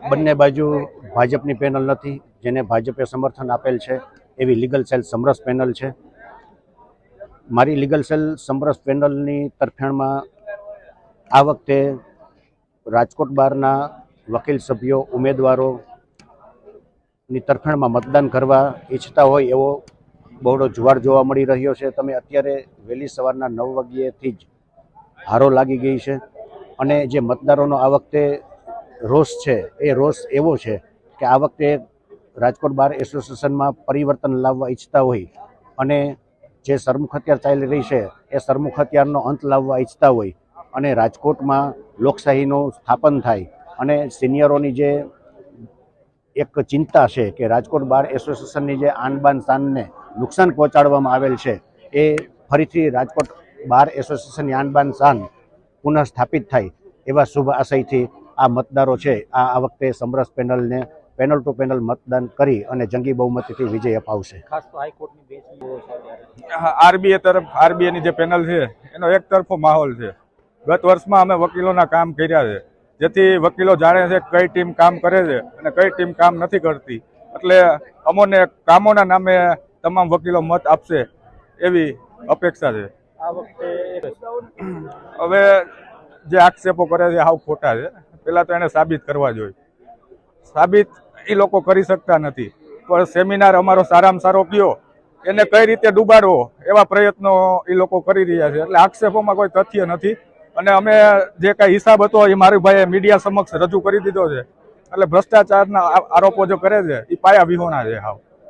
બંને બાજુ ભાજપની પેનલ નથી, જેને ભાજપે સમર્થન આપેલ છે એવી લીગલ સેલ સમરસ પેનલ છે. મારી લીગલ સેલ સમરસ પેનલની તરફેણમાં આ વખતે રાજકોટ બારના વકીલ સભ્યો ઉમેદવારોની તરફેણમાં મતદાન કરવા ઈચ્છતા હોય એવો બહોળો જુવાળ જોવા મળી રહ્યો છે. તમે અત્યારે વહેલી સવારના 9 વાગ્યેથી જ હારો લાગી ગઈ છે અને જે મતદારોનો આ વખતે રોષ છે એ રોષ એવો છે કે આ વખતે રાજકોટ બાર એસોસિએશનમાં પરિવર્તન લાવવા ઈચ્છતા હોય અને જે સરમુખ હત્યાર ચાલી રહી છે એ સરમુખ હત્યારનો અંત લાવવા ઈચ્છતા હોય અને રાજકોટમાં લોકશાહીનું સ્થાપન થાય અને સિનિયરોની જે એક ચિંતા છે કે રાજકોટ બાર એસોસિએશનની જે આનબાન શાનને નુકસાન પહોંચાડવામાં આવેલ છે એ ફરીથી રાજકોટ બાર એસોસિએશનની આનબાન શાન પુનઃ સ્થાપિત થાય એવા શુભ આશયથી આ મતદારો છે આ વખતે સમરસ પેનલને પેનલ ટુ પેનલ મતદાન કરી અને જંગી બહુમતીથી વિજય અપાવશે. ખાસ તો હાઈકોર્ટની બેચ આરબીઆઈની જે પેનલ છે એનો એક તરફો માહોલ છે. ગત વર્ષમાં અમે વકીલોના કામ કર્યા છે, જેથી વકીલો જાણે છે કઈ ટીમ કામ કરે છે અને કઈ ટીમ કામ નથી કરતી. એટલે અમોને કામોના નામે તમામ વકીલો મત આપશે એવી અપેક્ષા છે. આ વખતે હવે જે આક્ષેપો કરે છે હાવ ખોટા છે. પહેલા તો એને સાબિત કરવા જોઈએ. સાબિત એ લોકો કરી શકતા નથી, પણ સેમિનાર અમારો સારામાં સારો કયો એને કઈ રીતે ડૂબાડવો એવા પ્રયત્નો એ લોકો કરી રહ્યા છે. એટલે આક્ષેપોમાં કોઈ તથ્ય નથી અને અમે જે કાંઈ હિસાબ હતો એ મારી ભાઈએ મીડિયા સમક્ષ રજૂ કરી દીધો છે. એટલે ભ્રષ્ટાચારના આરોપો જો કરે છે એ પાયા વિહોણા છે હાવ.